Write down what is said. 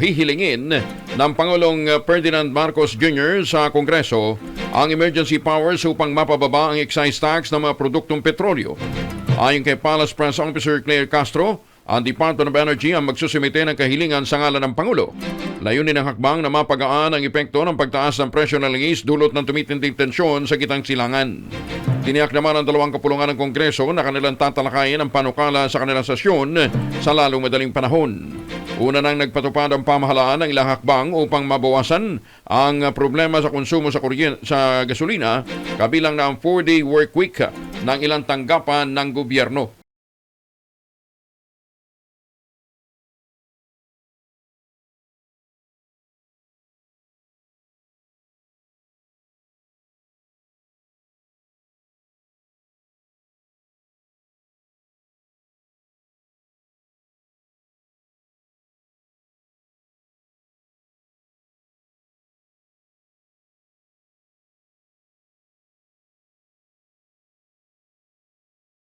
hihilingin ng Pangulong Ferdinand Marcos Jr. sa Kongreso ang emergency powers upang mapababa ang excise tax ng mga produktong petrolyo. Ayon kay Palace Press Officer Claire Castro, ang Department of Energy ang magsusumite ng kahilingan sa ngalan ng Pangulo. Layunin ng hakbang na mapagaan ang epekto ng pagtaas ng presyo ng langis dulot ng tumitinding tensyon sa gitang silangan. Tiniyak naman ng dalawang kapulungan ng Kongreso na kanilang tatalakayin ang panukala sa kanilang sesyon sa lalong madaling panahon. Una nang nagpatupad ang pamahalaan ng ilang hakbang upang mabawasan ang problema sa konsumo sa gasolina, kabilang na ang 4-day work week ng ilang tanggapan ng gobyerno.